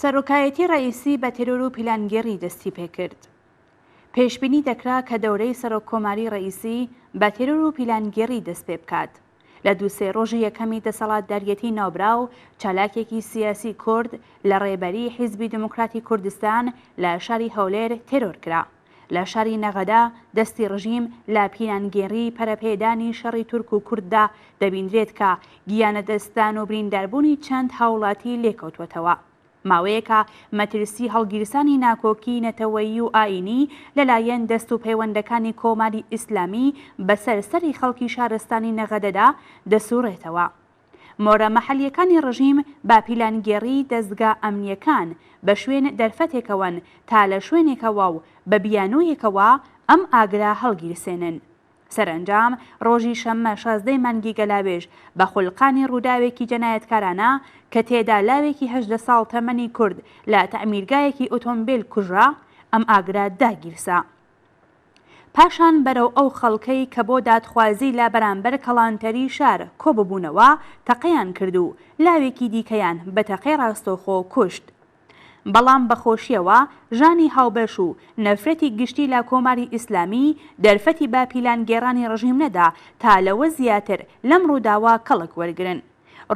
سەرۆکایەتی ڕئیسی بە تێرۆر و پیلانگێڕی دەستی پێکرد. پێشبینی دەکرا کە دەورەی سەرۆککۆماری ڕئیسی بە تێرۆر و پیلانگێڕی دەست پێ بکات. لە دووسێ ڕۆژی یەکەمی دەسەڵاتداریەتی ناوبراو چالاکێکی سیاسی کورد لە ڕێبەری حیزبی دموکراتی کوردستان لە شاری هەولێر تێرۆر کرا. لە شاری نەغەدا دەستی ڕژیم لە پیلانگێڕی پەرەپێدانی شەڕی تورک و کورددا دەبیندرێت کە گیانە دەستان و برینداربوونی چەند هاوڵاتی لێکەوتوەتەوە. ماوەیەکە مەترسی هەڵگیرسانی ناکۆکی نەتەوەیی و ئاینی لەلایەن دەست و پەیوەندەکانی کۆماری ئیسلامی بەسەر سەری خەڵکی شارستانی نەغەدەدا دەسوڕێتەوە. مۆرە مەحەلیەکانی ڕژیم با پیلانگێڕی دەستگا ئەمنیەکان بە شوێن دەرفەتێکەوەن تا لە شوێنێکەوە و بە بیانوویەکەوە ئەم ئاگرا هەڵگیرسێنن. سەرنجام ڕۆژی شەممە 16 مانگی گەلاوێژ بە خولقانی ڕووداوێکی جەنایەتکارانە کە تێدا لاوێکی 18 ساڵ تەمەنی کورد لە تەعمیرگایەکی ئۆتۆمبیل کوژرا، ئەم ئاگرا داگیرسا. پاشان بەرەو ئەو خەڵکەی کە بۆ دادخوازی لە بەرامبەر کەڵانتەری شار کۆببوونەوە تەقەیان کرد و لاوێکی دیکەیان بە تەقەی ڕاستەوخۆ کوشت. بەڵام بەخۆشیەوە ژانی هاوبەش و نەفرەتی گشتی لە کۆماری ئیسلامی دەرفەتی با پیلانگێڕانی ڕژیم نەدا تا لەوە زیاتر لەم ڕووداوە کەڵک وەرگرن.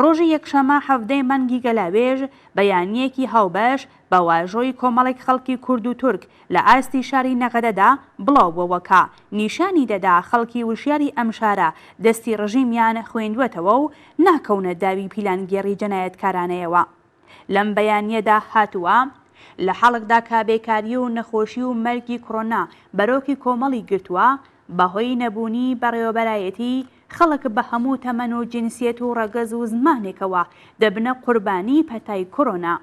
ڕۆژی یەکشەمە 17 مانگی گەلاوێژ بەیانیەکی هاوبەش بە واژۆی کۆمەڵێک خەڵکی کورد و تورک لە ئاستی شاری نەغەدەدا بڵاوبووەکە نیشانی دەدا خەڵکی وشیاری ئەم شارە دەستی ڕژیمیان خوێندوێتەوە و ناکەونە داوی پیلانگێڕی جەنایەتکارانەیەوە. لەم بەیانیەدا هاتووە لە حاڵکدا کە بێکاری و نەخۆشی و مەرگی کۆڕۆنا بەرۆکی کۆمەڵی گرتووە، بەهۆی نەبوونی بەڕێوەبەرایەتی خەڵک بە هەموو تەمەن و جنسیەت و ڕەگەز و زمانێکەوە دەبنە قوربانی پەتای کۆڕۆنا.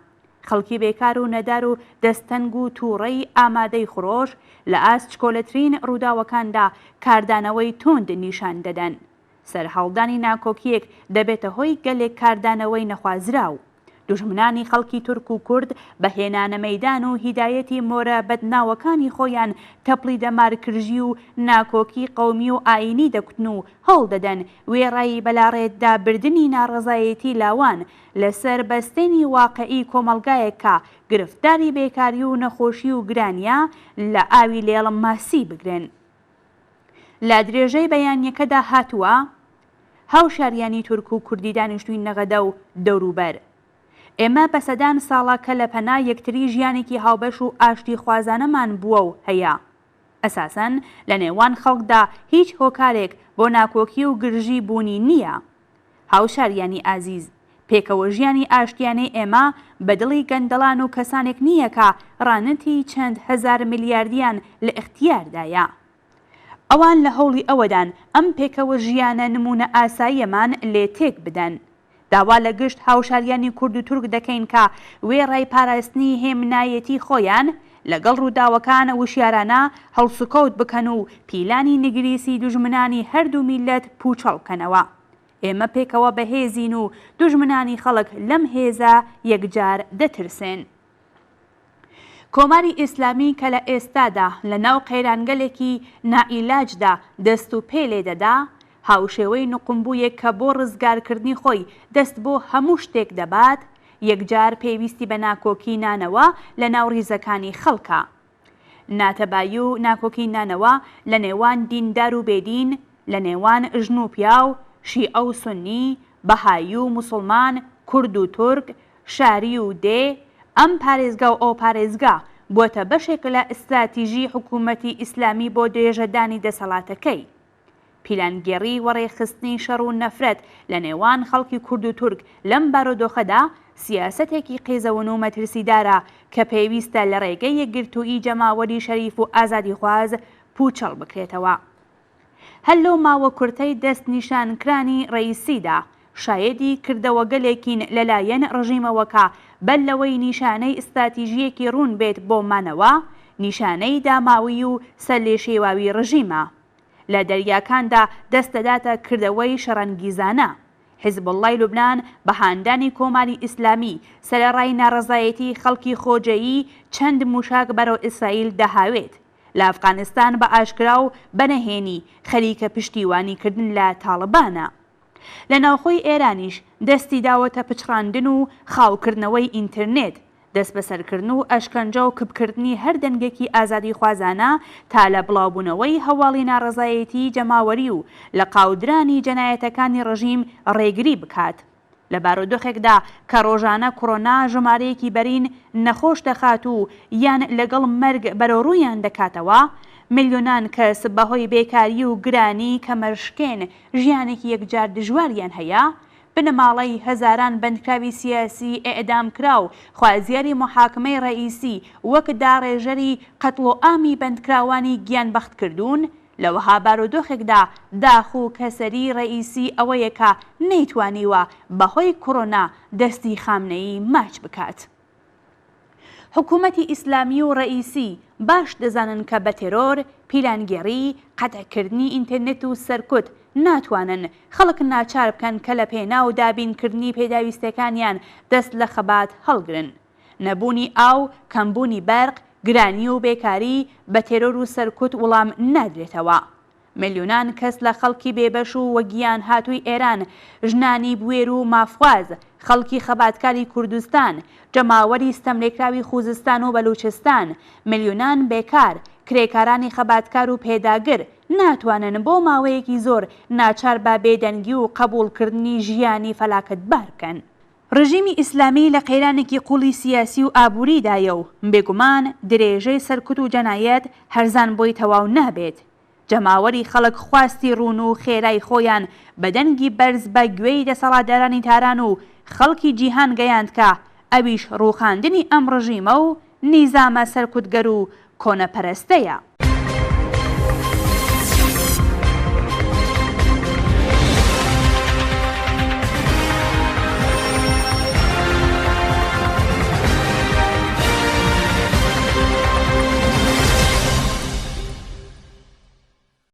خەڵکی بێکار و نەدار و دەستەنگ و تووڕەی ئامادەی خۆش لە ئاستچکۆلەترین ڕووداوەکاندا کاردانەوەی تۆند نیشان دەدەن. سەرهەڵدانی ناکۆکیەک دەبێتە هۆی گەلێک کاردانەوەی نەخوازراو. دوژمنانی خەڵکی تورک و کورد بە هێنانە مەیدان و هیدایەتی مۆرە بەدناوەکانی خۆیان تەپڵی دەمارکرژی و ناکۆکی قەومی و ئاینی دەکوتن و هەوڵ دەدەن وێڕایی بەلاڕێدابردنی ناڕەزایەتی لاوان لەسەر بەستێنی واقعی کۆمەلگایەکە گرفتاری بێکاری و نەخۆشی و گرانیە لە ئاوی لێڵم ماسی بگرن. لە درێژەی بەیانیەکەدا هاتووە هاوشاریانی تورک و کوردی دانیشتووی نەغەدە و دەوروبەر. ئێمە بە سەدان ساڵە کە لە پەنا یەکتری ژیانێکی هاوبەش و ئاشتی خوازانەمان بووە و هەیە. ئەساسەن لە نێوان خەڵکدا هیچ هۆکارێک بۆ ناکۆکی و گرژی بوونی نییە. هاوشاریانی ئازیز، پێکەوە ژیانی ئاشتیانەی ئێمە بە دڵی گەندەڵان و کەسانێک نییە کە ڕانەتی چەند هەزار میلیاردیان لە ئیختیاردایە. ئەوان لە هەوڵی ئەوەدان ئەم پێکەوە ژیانە نمونە ئاساییەمان لێ تێک بدەن. داوا لە گشت هاوشاریانی کورد و تورک دەکەین کە وێڕای پاراستنی هێمنایەتی خۆیان لەگەڵ ڕووداوەکانە وشیارانە هەڵسوکەوت بکەن و پیلانی نگریسی دوژمنانی هەردوو میلەت پوچەڵ بکەنەوە. ئێمە پێکەوە بەهێزین و دوژمنانی خەڵک لەم هێزە یەکجار دەترسێن. کۆماری ئیسلامی کە لە ئێستادا لە ناو قەیرانگەلێکی نائیلاجدا دەست و پێ لێ دەدا، هاوشێوەی نوقمبوویەک کە بۆ ڕزگارکردنی خۆی دەست بۆ هەموو شتێک دەبات، یەکجار پێویستی بە ناکۆکی نانەوە لە ناو ڕیزەکانی خەڵکە. ناتەبایی و ناکۆکی نانەوە لە نێوان دیندار و بێدین، لە نێوان ژن و پیاو، شیعە و سونی، بەهایی و موسڵمان، کورد و تورک، شاری و دێ، ئەم پارێزگا و ئەو پارێزگا بۆتە بەشێک لە ئستراتیژی حکوومەتی ئیسلامی بۆ درێژەدانی دەسەڵاتەکەی. پیلانگێڕی وەڕێخستنی شەڕ و نەفرەت لە نێوان خەڵکی کورد و تورک لەم بارودۆخەدا سیاسەتێکی قێزەون و مەترسیدارە کە پێویستە لە ڕێگەی یەکگرتووی جەماوەری شەریف و ئازادی خواز پوچەڵ بکرێتەوە. هەر لەو ماوە کورتەی دەست نیشانکرانی ڕئیسیدا شایەدی کردەوە گەلێکین لەلایەن ڕژیمەوەکە بەل لەوەی نیشانەی ئستراتیژیەکی ڕوون بێت بۆمانەوە، نیشانەی داماوی و سەرلێشێواوی ڕژیمە. لە دەریاکاندا دەستەداتە کردەوەی شەڕەنگیزانە. حیزب اللهی لوبنان بە هاندانی کۆماری ئیسلامی سەرەڕای ناڕەزایەتی خەڵکی خۆجەیی چەند موشاک بەرەو ئیسرائیل دەهاوێت. لە ئەفغانستان بە ئاشکرا و بەنەهێنی خەریکە پشتیوانیکردن لە تاڵبانە. لە ناوخۆی ئێرانیش دەستی داوەتە پچڕاندن و خاوکردنەوەی ئینترنێت دەست بەسەرکردن و ئەشکەنجە و کبکردنی هەر دەنگێکی ئازادی خوازانە تا لە بڵاوبوونەوەی هەواڵی ناڕەزایەتی جەماوەری و لە قاودرانی جەنایەتەکانی ڕژیم ڕێگری بکات. لە بارودۆخێکدا کە ڕۆژانە کۆڕۆنا ژمارەیەکی بەرین نەخۆش دەخات و یان لەگەڵ مەرگ بەرەوڕوویان دەکاتەوە، ملیۆنان کەس بەهۆی بێکاری و گرانی کە مەرشکێن ژیانێکی یەکجار دژواریان هەیە، بنەماڵەی هەزاران بەندکراوی سیاسی ئێعدامکرا و خوازیاری محاکمەی ڕئیسی وەک داڕێژەری قەتڵ و ئامی بەندکراوانی گیانبەخت کردوون، لەوەها بارودۆخێکدا داخ و کەسەری ڕئیسی ئەوەیە کە نەیتوانیوە بەهۆی کۆڕۆنا دەستی خامنەیی ماچ بکات. حکوومەتی ئیسلامی و ڕئیسی باش دەزانن کە بە تێرۆر، پیلانگێڕی، قەتەکردنی ئینتەرنێت و سەرکوت ناتوانن خەڵک ناچار بکەن کە لە پێنا و دابینکردنی پێداویستەکانیان دەست لە خەبات هەڵگرن. نەبوونی ئاو، کەمبوونی بەرق، گرانی و بێکاری بە تێرۆر و سەرکوت وەڵام نادرێتەوە. ملیۆنان کەس لە خەڵکی بێبەش و وەگیان هاتووی ئێران، ژنانی بوێر و مافواز، خەڵکی خەباتکاری کوردستان، جەماوەری ستەملێکراوی خوزستان و بەلوچستان، ملیۆنان بێکار، کرێکارانی خەباتکار و پێداگر ناتوانن بۆ ماوەیەکی زۆر ناچار بە بێدەنگی و قبولکردنی ژیانی فەلاکەتبار بکەن. ڕژیمی ئیسلامی لە قەیرانێکی قوڵی سیاسی و ئابووریدایە و بێگومان درێژەی سەرکوت و جەنایەت هەرزان بۆی تەواو نابێت. جەماوەری خەڵک خواستی ڕوون و خێرای خۆیان بەدەنگی بەرز بە گوێی دەسەڵاتدارانی تاران و خەڵکی جیهان گەیاند کە ئەویش ڕووخاندنی ئەم ڕژیمە و نیزامە سەرکوتگەر و کۆنەپەرستەیە.